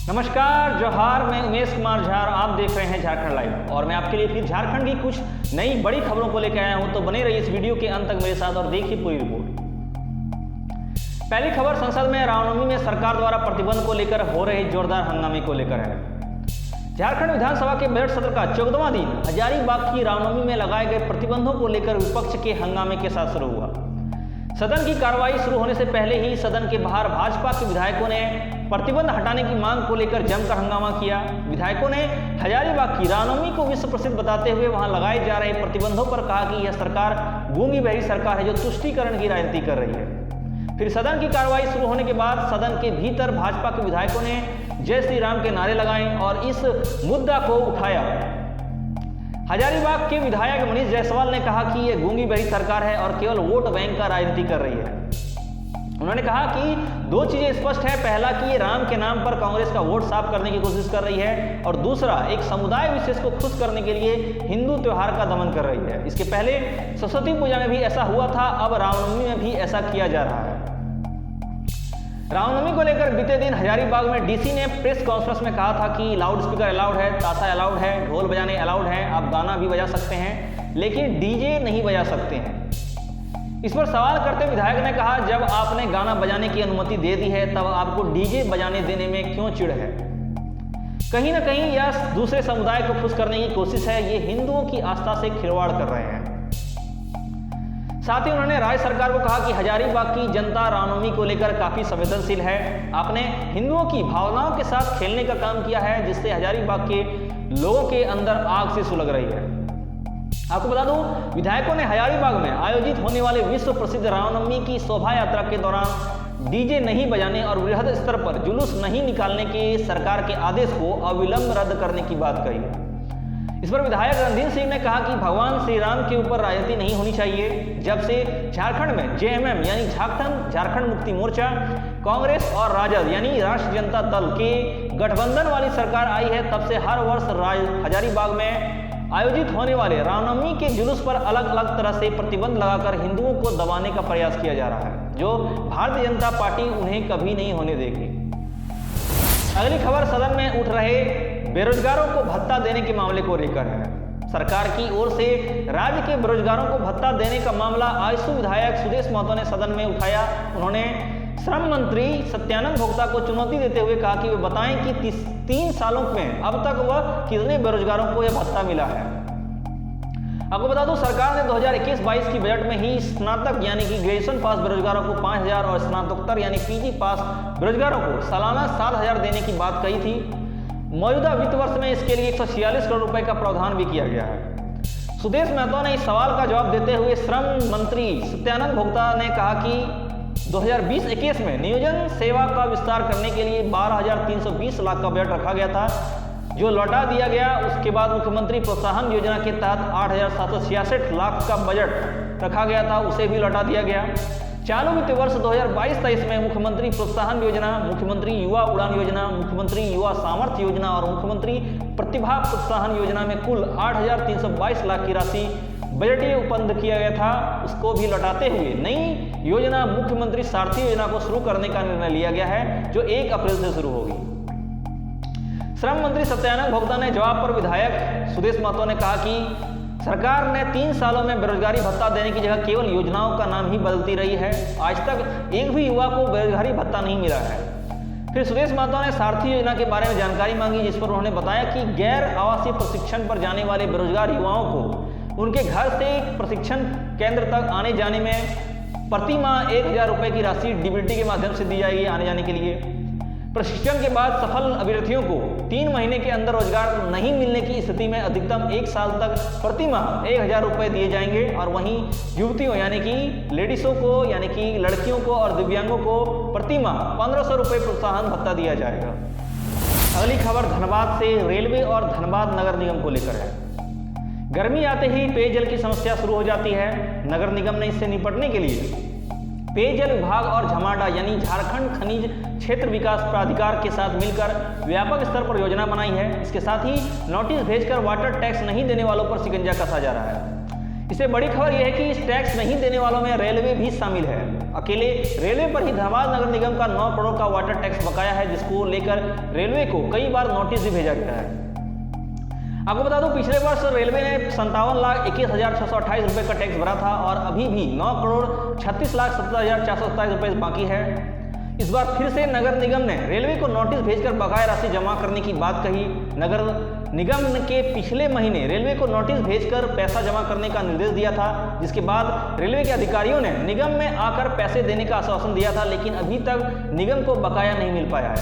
नमस्कार, जोहार। मैं उमेश कुमार झा, आप देख रहे हैं झारखंड लाइव और मैं आपके लिए फिर झारखंड की कुछ नई बड़ी खबरों को लेकर आया हूं। तो बने रहिए इस वीडियो के अंत तक मेरे साथ और देखिए पूरी रिपोर्ट। पहली खबर संसद में रामनवमी में सरकार द्वारा प्रतिबंध को लेकर हो रहे जोरदार हंगामे को लेकर है। झारखंड विधानसभा के बजट सत्र का 14वां दिन हजारीबाग की रामनवमी में लगाए गए प्रतिबंधों को लेकर विपक्ष के हंगामे के साथ शुरू हुआ। सदन की कार्रवाई शुरू होने से पहले ही सदन के बाहर भाजपा के विधायकों ने प्रतिबंध हटाने की मांग को लेकर जमकर हंगामा किया। विधायकों ने हजारीबाग की रामनवमी को विश्व प्रसिद्ध बताते हुए वहां लगाए जा रहे प्रतिबंधों पर कहा कि यह सरकार गूंगी बहरी सरकार है जो तुष्टीकरण की राजनीति कर रही है। फिर सदन की कार्रवाई शुरू होने के बाद सदन के भीतर भाजपा के विधायकों ने जय श्री राम के नारे लगाए और इस मुद्दा को उठाया। हजारीबाग के विधायक मनीष जायसवाल ने कहा कि यह गूंगी बहरी सरकार है और केवल वोट बैंक का राजनीति कर रही है। उन्होंने कहा कि दो चीजें स्पष्ट है, पहला कि ये राम के नाम पर कांग्रेस का वोट साफ करने की कोशिश कर रही है और दूसरा एक समुदाय विशेष को खुश करने के लिए हिंदू त्योहार का दमन कर रही है। इसके पहले सरस्वती पूजा में भी ऐसा हुआ था, अब रामनवमी में भी ऐसा किया जा रहा है। रामनवमी को लेकर बीते दिन हजारीबाग में डीसी ने प्रेस कॉन्फ्रेंस में कहा था कि लाउड स्पीकर अलाउड है, ताशा अलाउड है, ढोल बजाने अलाउड है, आप गाना भी बजा सकते हैं लेकिन डीजे नहीं बजा सकते हैं। इस पर सवाल करते विधायक ने कहा, जब आपने गाना बजाने की अनुमति दे दी है तब आपको डीजे बजाने देने में क्यों चिढ़ है? कहीं ना कहीं यह दूसरे समुदाय को खुश करने की कोशिश है, ये हिंदुओं की आस्था से खिलवाड़ कर रहे हैं। साथ ही उन्होंने राज्य सरकार को कहा कि हजारीबाग की जनता रामनवमी को लेकर काफी संवेदनशील है। आपने हिंदुओं की भावनाओं के साथ खेलने का काम किया है जिससे हजारीबाग के लोगों के अंदर आग से सुलग रही है। आपको बता दूं, विधायकों ने हजारीबाग में आयोजित होने वाले विश्व प्रसिद्ध रामनवमी की शोभा यात्रा के दौरान डीजे नहीं बजाने और वृहद स्तर पर जुलूस नहीं निकालने के सरकार के आदेश को अविलंब रद्द करने की बात कही। इस पर विधायक रणधीर सिंह ने कहा कि भगवान श्री राम के ऊपर राजनीति नहीं होनी चाहिए। जब से झारखंड में जेएमएम यानी झारखंड मुक्ति मोर्चा, कांग्रेस और राजद यानी राष्ट्रीय जनता दल के गठबंधन वाली सरकार आई है, तब से हर वर्ष हजारीबाग में आयोजित होने वाले रामनवमी के जुलूस पर अलग अलग तरह से प्रतिबंध लगाकर हिंदुओं को दबाने का प्रयास किया जा रहा है, जो भारतीय जनता पार्टी उन्हें कभी नहीं होने देगी। अगली खबर सदन में उठ रहे बेरोजगारों को भत्ता देने के मामले को लेकर है। सरकार की ओर से राज्य के बेरोजगारों को भत्ता देने का मामला आयसू विधायक सुदेश महतो ने सदन में उठाया। उन्होंने श्रम मंत्री सत्यानंद भोक्ता को चुनौती देते हुए कहा कि वे बताएं कि 3 सालों में अब तक वह कितने बेरोजगारों को यह भत्ता मिला है। आपको बता दूं, सरकार ने 2021-22 की बजट में ही स्नातक यानी कि ग्रेजुएशन पास बेरोजगारों को 5,000 और स्नातकोत्तर यानी पीजी पास बेरोजगारों को सालाना 7,000 देने की बात कही थी। मौजूदा वित्त वर्ष में इसके लिए 146 करोड़ रुपए का प्रावधान भी किया गया है। सुदेश महतो ने इस सवाल का जवाब देते हुए श्रम मंत्री सत्यानंद भोक्ता ने कहा कि 2020-21 में नियोजन सेवा का विस्तार करने के लिए 12,320 लाख का बजट रखा गया था, जो लौटा दिया गया। उसके बाद मुख्यमंत्री प्रोत्साहन योजना के तहत 8,766 लाख का बजट रखा गया था, उसे भी लौटा दिया गया। चालू वित्त वर्ष 2022-23 में मुख्यमंत्री प्रोत्साहन योजना, मुख्यमंत्री युवा उड़ान योजना, मुख्यमंत्री युवा सामर्थ्य योजना और मुख्यमंत्री प्रतिभा प्रोत्साहन योजना में कुल 8,322 लाख की राशि बजटीय उपलब्ध किया गया था, उसको भी लौटाते हुए नई योजना मुख्यमंत्री सारथी योजना को शुरू करने का निर्णय लिया गया है, जो 1 अप्रैल से शुरू होगी। श्रम मंत्री सत्यानंद भोक्ता ने जवाब पर विधायक सुदेश महतो ने कहा कि सरकार ने 3 सालों में बेरोजगारी भत्ता देने की जगह केवल योजनाओं का नाम ही बदलती रही है। आज तक एक भी युवा को बेरोजगारी भत्ता नहीं मिला है। फिर सुदेश महतो ने सारथी योजना के बारे में जानकारी मांगी, जिस पर उन्होंने बताया कि गैर आवासीय प्रशिक्षण पर जाने वाले बेरोजगार युवाओं को उनके घर से प्रशिक्षण केंद्र तक आने जाने में प्रति माह 1,000 रुपये की राशि डीबीटी के माध्यम से दी जाएगी आने जाने के लिए। प्रशिक्षण के बाद सफल अभ्यर्थियों को 3 महीने के अंदर रोजगार नहीं मिलने की स्थिति में अधिकतम 1 साल तक प्रति माह 1,000 रुपये दिए जाएंगे और वहीं युवतियों यानी कि लेडीज़ों को यानी कि लड़कियों को और दिव्यांगों को प्रति माह 1,500 रुपये प्रोत्साहन भत्ता दिया जाएगा। अगली खबर धनबाद से रेलवे और धनबाद नगर निगम को लेकर है। गर्मी आते ही पेयजल की समस्या शुरू हो जाती है। नगर निगम ने इससे निपटने के लिए पेयजल विभाग और झमाडा यानी झारखंड खनिज क्षेत्र विकास प्राधिकार के साथ मिलकर व्यापक स्तर पर योजना बनाई है। इसके साथ ही नोटिस भेजकर वाटर टैक्स नहीं देने वालों पर शिकंजा कसा जा रहा है। इससे बड़ी खबर यह है कि इस टैक्स नहीं देने वालों में रेलवे भी शामिल है। अकेले रेलवे पर ही धनबाद नगर निगम का 9 करोड़ का वाटर टैक्स बकाया है, जिसको लेकर रेलवे को कई बार नोटिस भी भेजा गया है। आपको बता दूं, पिछले वर्ष रेलवे ने 57,21,628 रुपये का टैक्स भरा था और अभी भी 9,36,70,427 रुपये बाकी है। इस बार फिर से नगर निगम ने रेलवे को नोटिस भेजकर बकाया राशि जमा करने की बात कही। नगर निगम के पिछले महीने रेलवे को नोटिस भेजकर पैसा जमा करने का निर्देश दिया था, जिसके बाद रेलवे के अधिकारियों ने निगम में आकर पैसे देने का आश्वासन दिया था, लेकिन अभी तक निगम को बकाया नहीं मिल पाया है।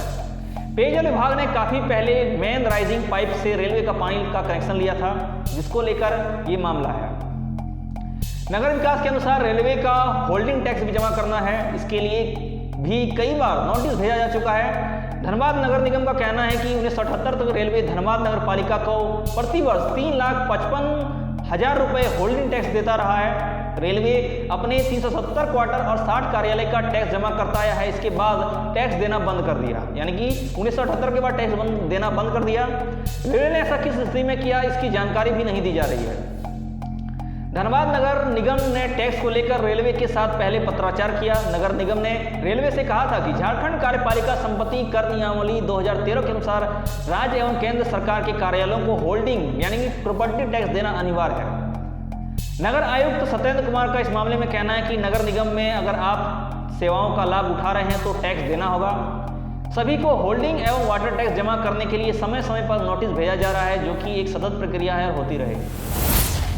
पेयजल विभाग ने काफी पहले मेन राइजिंग पाइप से रेलवे का पानी का कनेक्शन लिया था, जिसको लेकर ये मामला है। नगर विकास के अनुसार रेलवे का होल्डिंग टैक्स भी जमा करना है, इसके लिए भी कई बार नोटिस भेजा जा चुका है। धनबाद नगर निगम का कहना है कि 1978 तक रेलवे धनबाद नगर पालिका को प्रतिवर्ष 3,55,000 रुपये होल्डिंग टैक्स देता रहा है। रेलवे अपने 370 क्वार्टर और 60 कार्यालय का टैक्स जमा करता आया है, इसके बाद टैक्स देना बंद कर दिया, यानी कि 1978 के बाद टैक्स देना बंद कर दिया। रेलवे ने ऐसा किस स्थिति में किया, इसकी जानकारी भी नहीं दी जा रही है। धनबाद नगर निगम ने टैक्स को लेकर रेलवे के साथ पहले पत्राचार किया। नगर निगम ने रेलवे से कहा था कि झारखंड कार्यपालिका संपत्ति कर नियमावली 2013 के अनुसार राज्य एवं केंद्र सरकार के कार्यालयों को होल्डिंग यानी कि प्रॉपर्टी टैक्स देना अनिवार्य है। नगर आयुक्त सत्येंद्र कुमार का इस मामले में कहना है कि नगर निगम में अगर आप सेवाओं का लाभ उठा रहे हैं तो टैक्स देना होगा। सभी को होल्डिंग एवं वाटर टैक्स जमा करने के लिए समय समय पर नोटिस भेजा जा रहा है, जो कि एक सतत प्रक्रिया है और होती रहेगी।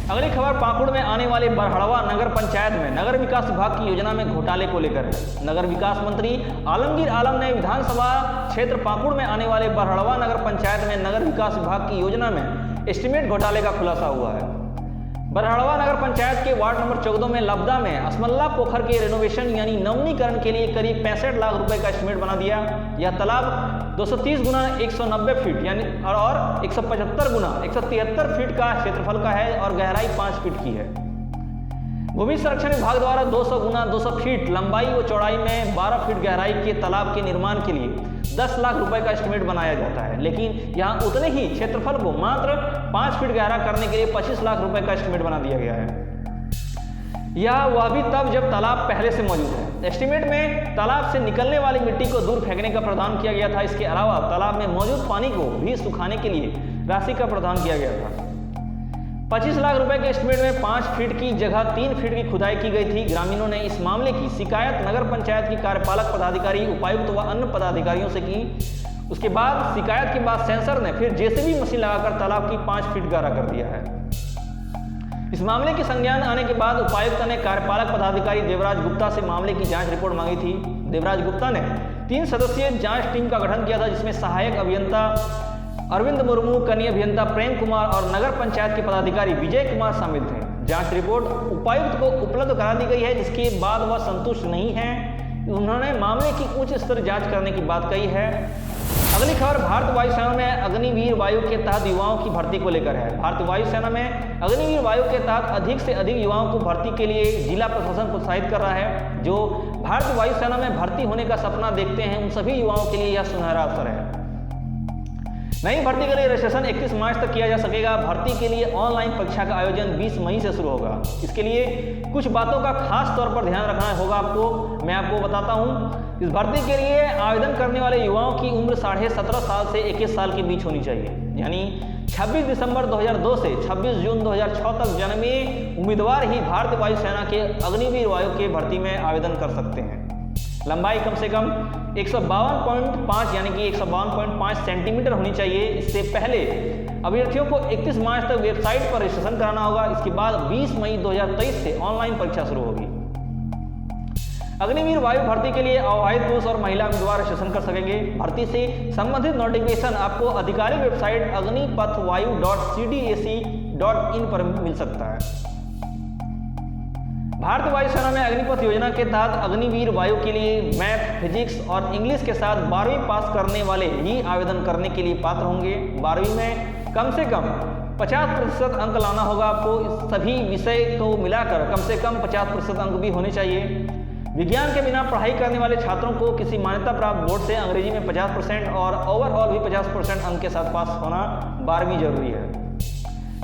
अगली खबर पाकुड़ में आने वाले बरहड़वा नगर पंचायत में नगर विकास विभाग की योजना में घोटाले को लेकर है। नगर विकास मंत्री आलमगीर आलम ने विधानसभा क्षेत्र पाकुड़ में आने वाले बरहड़वा नगर पंचायत में नगर विकास विभाग की योजना में एस्टीमेट घोटाले का खुलासा हुआ है। बरहड़वा नगर पंचायत के वार्ड नंबर 14 में लब्दा में असमल्ला पोखर के रेनोवेशन यानी नवीनीकरण के लिए करीब 65 लाख रुपए का एस्टीमेट बना दिया। यह तालाब 230 गुना 190 फीट यानी और 175 गुना 173 फीट का क्षेत्रफल का है और गहराई 5 फीट की है। भूमि संरक्षण विभाग द्वारा 200 गुना 200 फीट लंबाई व चौड़ाई में 12 फीट गहराई के तालाब के निर्माण के लिए 10 लाख रुपए का एस्टीमेट बनाया जाता है, लेकिन यहाँ उतने ही क्षेत्रफल को मात्र 5 फीट गहरा करने के लिए 25 लाख रुपए का एस्टीमेट बना दिया गया है। यह वह भी तब जब तालाब पहले से मौजूद है। एस्टीमेट में तालाब से निकलने वाली मिट्टी को दूर फेंकने का प्रावधान किया गया था। इसके अलावा तालाब में मौजूद पानी को भी सुखाने के लिए राशि का प्रावधान किया गया था। 25 लाख रुपए के एस्टीमेट में 5 फीट की जगह 3 फीट की खुदाई की गई थी। ग्रामीणों ने इस मामले की शिकायत नगर पंचायत की कार्यपालक पदाधिकारी, उपायुक्त व अन्य पदाधिकारियों से की। उसके बाद शिकायत के बाद सेंसर ने फिर जेसीबी मशीन लगाकर तालाब की 5 फीट गहरा कर दिया है। इस मामले के संज्ञान आने के बाद उपायुक्त ने कार्यपालक पदाधिकारी देवराज गुप्ता से मामले की जांच रिपोर्ट मांगी थी। देवराज गुप्ता ने 3 सदस्यीय जांच टीम का गठन किया था, जिसमें सहायक अभियंता अरविंद मुर्मू, कनीय अभियंता प्रेम कुमार और नगर पंचायत के पदाधिकारी विजय कुमार शामिल थे। जांच रिपोर्ट उपायुक्त को उपलब्ध करा दी गई है, जिसके बाद वह संतुष्ट नहीं है। उन्होंने मामले की उच्च स्तर जांच करने की बात कही है। अगली खबर भारतीय वायुसेना में अग्निवीर वायु के तहत युवाओं की भर्ती को लेकर है। भारतीय वायुसेना में अग्निवीर वायु के तहत अधिक से अधिक युवाओं को भर्ती के लिए जिला प्रशासन प्रोत्साहित कर रहा है। जो भारतीय वायुसेना में भर्ती होने का सपना देखते हैं, उन सभी युवाओं के लिए यह सुनहरा अवसर है। नई भर्ती के लिए रजिस्ट्रेशन 31 मार्च तक किया जा सकेगा। भर्ती के लिए ऑनलाइन परीक्षा का आयोजन 20 मई से शुरू होगा। इसके लिए कुछ बातों का खास तौर पर ध्यान रखना होगा आपको, मैं आपको बताता हूं। इस भर्ती के लिए आवेदन करने वाले युवाओं की उम्र 17.5 साल से 21 साल के बीच होनी चाहिए, यानी 26 दिसंबर 2002 से 26 जून 2006 तक जन्मे उम्मीदवार ही भारतीय वायुसेना के अग्निवीर वायु के भर्ती में आवेदन कर सकते हैं। लंबाई कम से कम 152.5 यानी कि 152.5 सेंटीमीटर होनी चाहिए। इससे पहले अभ्यर्थियों को 31 मार्च तक वेबसाइट पर रजिस्ट्रेशन कराना होगा। इसके बाद 20 मई 2023 से ऑनलाइन परीक्षा शुरू होगी। अग्निवीर वायु भर्ती के लिए अविवाहित पुरुष और महिला उम्मीदवार रजिस्ट्रेशन कर सकेंगे। भर्ती से संबंधित नोटिफिकेशन आपको आधिकारिक वेबसाइट अग्निपथवायु.cdac.in पर मिल सकता है। भारतीय वायुसेना में अग्निपथ योजना के तहत अग्निवीर वायु के लिए मैथ, फिजिक्स और इंग्लिश के साथ 12वीं पास करने वाले ही आवेदन करने के लिए पात्र होंगे। 12वीं में कम से कम 50% अंक लाना होगा आपको। इस सभी विषय को मिलाकर कम से कम 50% अंक भी होने चाहिए। विज्ञान के बिना पढ़ाई करने वाले छात्रों को किसी मान्यता प्राप्त बोर्ड से अंग्रेजी में 50% और ओवरऑल भी 50% अंक के साथ पास होना 12वीं जरूरी है।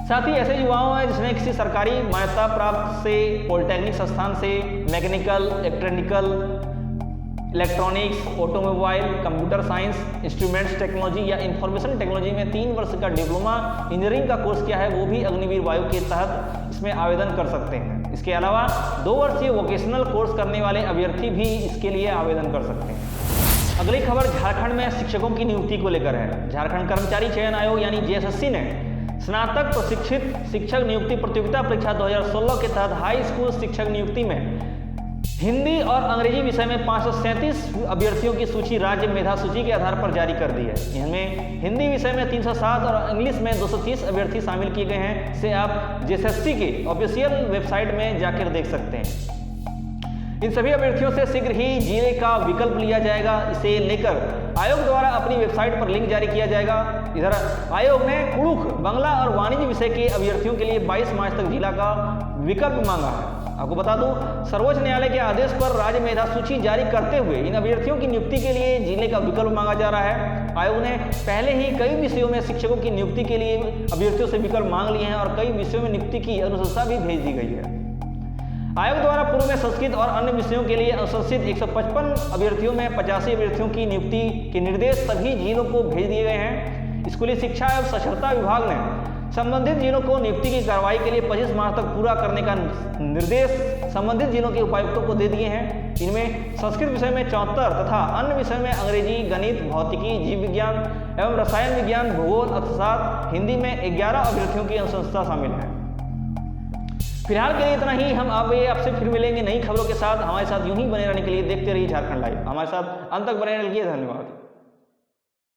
साथ ही ऐसे युवाओं हैं जिसने किसी सरकारी मान्यता प्राप्त से, पॉलिटेक्निक संस्थान से engineering, electrical, electronics, automobile, computer science, instruments technology या इंफॉर्मेशन टेक्नोलॉजी में 3 वर्ष का डिप्लोमा इंजीनियरिंग का कोर्स किया है, वो भी अग्निवीर वायु के तहत इसमें आवेदन कर सकते हैं। इसके अलावा 2 वर्षीय वोकेशनल कोर्स करने वाले अभ्यर्थी भी इसके लिए आवेदन कर सकते हैं। अगली खबर झारखंड में शिक्षकों की नियुक्ति को लेकर है। झारखंड कर्मचारी चयन आयोग यानी JSSC ने स्नातक प्रशिक्षित शिक्षक नियुक्ति प्रतियोगिता परीक्षा 2016 के तहत हाई स्कूल शिक्षक नियुक्ति में हिंदी और अंग्रेजी विषय में 537 अभ्यर्थियों की सूची राज्य मेधा सूची के आधार पर जारी कर दी है। इनमें हिंदी विषय में 307 और इंग्लिश में 230 अभ्यर्थी शामिल किए गए हैं। इसे आप JSSC के ऑफिशियल वेबसाइट में जाकर देख सकते हैं। इन सभी अभ्यर्थियों से शीघ्र ही जिले का विकल्प लिया जाएगा। इसे लेकर आयोग द्वारा अपनी वेबसाइट पर लिंक जारी किया जाएगा। इधर आयोग ने कुड़ुख, बांग्ला और वाणिज्य विषय के अभ्यर्थियों के लिए 22 मार्च तक जिला का विकल्प मांगा है। आपको बता दूं, सर्वोच्च न्यायालय के आदेश पर राज्य मेधा सूची जारी करते हुए इन अभ्यर्थियों की नियुक्ति के लिए जिले का विकल्प मांगा जा रहा है। आयोग ने पहले ही कई विषयों में शिक्षकों की नियुक्ति के लिए अभ्यर्थियों से विकल्प मांग लिए हैं और कई विषयों में नियुक्ति की अनुशंसा भी भेज दी गई है। आयोग द्वारा पूर्व में संस्कृत और अन्य विषयों के लिए अनुशंसित 155 अभ्यर्थियों में 85 अभ्यर्थियों की नियुक्ति के निर्देश सभी जिलों को भेज दिए गए हैं। स्कूली शिक्षा एवं साक्षरता विभाग ने संबंधित जिलों को नियुक्ति की कार्रवाई के लिए 25 मार्च तक पूरा करने का निर्देश संबंधित जिलों के उपायुक्तों को दे दिए हैं। इनमें संस्कृत विषय में 74 तथा अन्य विषय में अंग्रेजी, गणित, भौतिकी, जीव विज्ञान एवं रसायन विज्ञान, भूगोल, अर्थशास्त्र, हिंदी में 11 अभ्यर्थियों की अनुशंसा शामिल है। फिलहाल के लिए इतना ही। हम आपसे फिर मिलेंगे नई खबरों के साथ। हमारे साथ यूं ही बने रहने के लिए देखते रहिए झारखंड लाइव। हमारे साथ अंत तक बने रहने के लिए धन्यवाद।